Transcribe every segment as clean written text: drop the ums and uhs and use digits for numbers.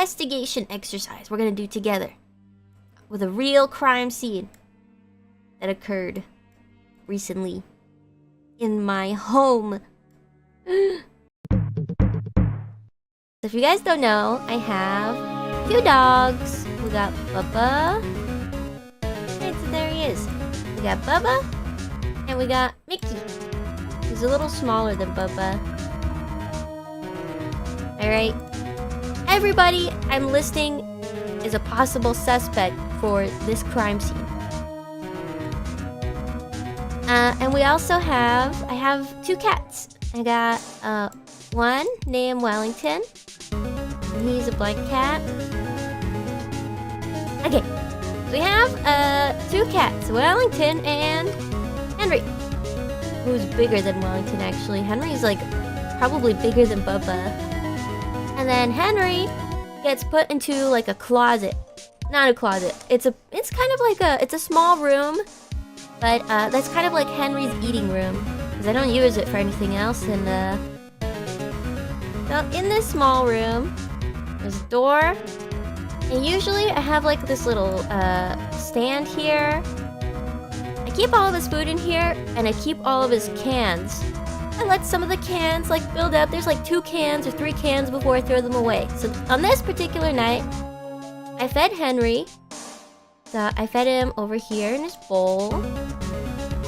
investigation exercise we're gonna do together with a real crime scene that occurred recently in my home. So if you guys don't know, I have 2 dogs. We got Bubba. Right, so there he is. We got Bubba, and we got Mickey. He's a little smaller than Bubba. Alright. Everybody I'm listing is a possible suspect for this crime scene. And we also have... I have 2 cats. I got one named Wellington. He's a black cat. Okay. We have 2 cats, Wellington and Henry. Who's bigger than Wellington, actually. Henry's like probably bigger than Bubba. And then Henry gets put into like a closet. Not a closet. It's kind of like it's a small room, but that's kind of like Henry's eating room because I don't use it for anything else. And so in this small room, there's a door, and usually I have like this little stand here. I keep all of his food in here, and I keep all of his cans. I let some of the cans like build up. There's like 2 cans or 3 cans before I throw them away. So on this particular night, I fed Henry. So I fed him over here in his bowl.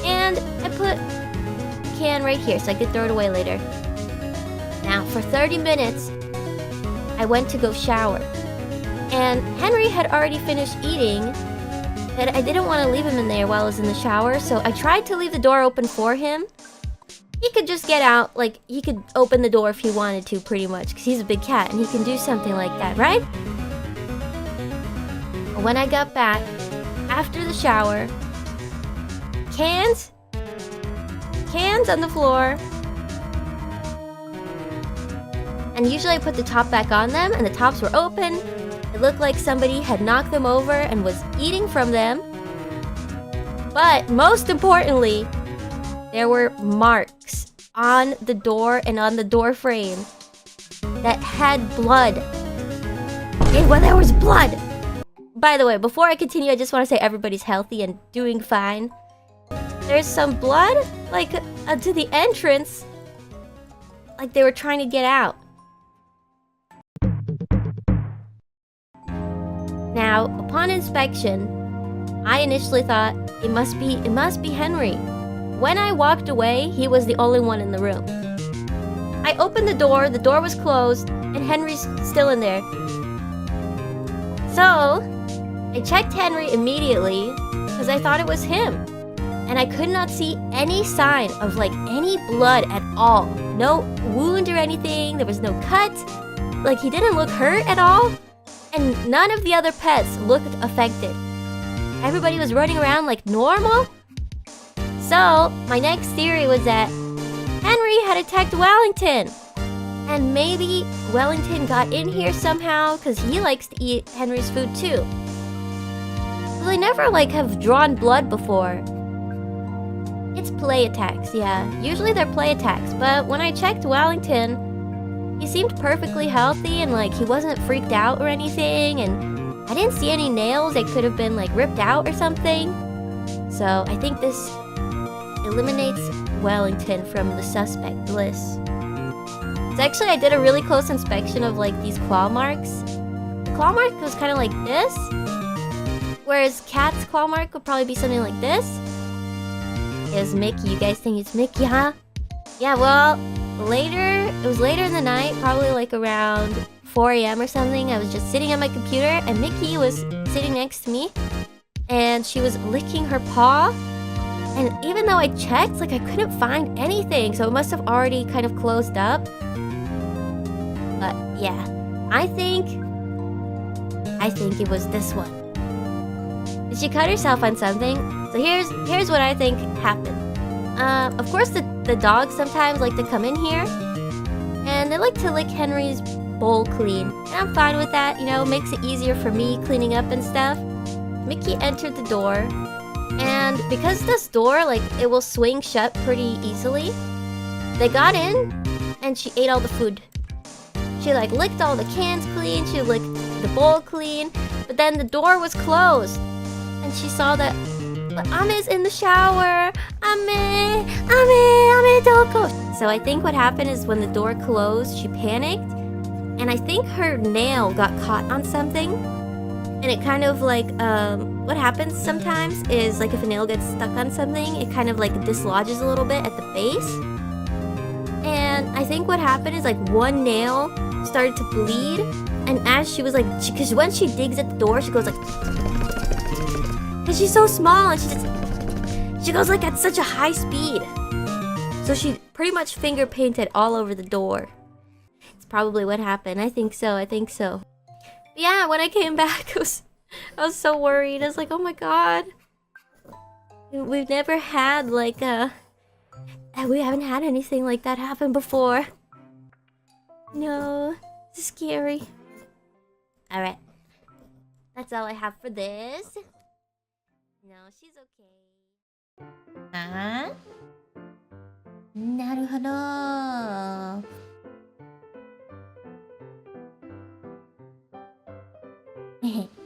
And I put a can right here so I could throw it away later. Now for 30 minutes, I went to go shower. And Henry had already finished eating, but I didn't want to leave him in there while I was in the shower. So I tried to leave the door open for him. He could just get out, like, he could open the door if he wanted to, pretty much, because he's a big cat, and he can do something like that, right? When I got back, after the shower, cans on the floor, and usually I put the top back on them, and the tops were open. It looked like somebody had knocked them over and was eating from them. But, most importantly, there were marks on the door and on the door frame that had blood. Okay, well, there was blood. By the way, before I continue, I just want to say everybody's healthy and doing fine. There's some blood, like, to the entrance. Like they were trying to get out. Now, upon inspection, I initially thought it must be Henry. When I walked away, he was the only one in the room. I opened the door was closed, and Henry's still in there. So, I checked Henry immediately, because I thought it was him. And I could not see any sign of, like, any blood at all. No wound or anything, there was no cut. Like, he didn't look hurt at all. And none of the other pets looked affected. Everybody was running around like normal. So, my next theory was that Henry had attacked Wellington. And maybe Wellington got in here somehow because he likes to eat Henry's food too. So they never like have drawn blood before. It's play attacks, yeah. Usually they're play attacks, but when I checked Wellington, he seemed perfectly healthy and like he wasn't freaked out or anything, and I didn't see any nails that could have been like ripped out or something. So I think this eliminates Wellington from the suspect list. So actually I did a really close inspection of like these claw marks. The claw mark was kind of like this, whereas Cat's claw mark would probably be something like this. It was Mickey. You guys think it's Mickey, huh? Yeah, well, it was later in the night, probably like around 4 a.m. or something. I was just sitting at my computer and Mickey was sitting next to me and she was licking her paw. And even though I checked, like I couldn't find anything, so it must have already kind of closed up. But yeah, I think it was this one. Did she cut herself on something? So here's what I think happened. Of course the dogs sometimes like to come in here and they like to lick Henry's bowl clean. And I'm fine with that, you know, it makes it easier for me cleaning up and stuff. Mickey entered the door, and because this door, like, it will swing shut pretty easily, they got in and she ate all the food. She like licked all the cans clean, she licked the bowl clean, but then the door was closed. And she saw that Ame's in the shower. Ame, don't go. So I think what happened is when the door closed, she panicked. And I think her nail got caught on something. And it kind of like, what happens sometimes is like if a nail gets stuck on something, it kind of like dislodges a little bit at the base. And I think what happened is like one nail started to bleed. And as she was like, because when she digs at the door, she goes like, because she's so small and she goes like at such a high speed. So she pretty much finger painted all over the door. It's probably what happened. I think so. Yeah, when I came back, I was so worried. I was like, oh my god. We've never had like we haven't had anything like that happen before. No, it's scary. Alright. That's all I have for this. No, she's okay. あー、なるほど。へへ。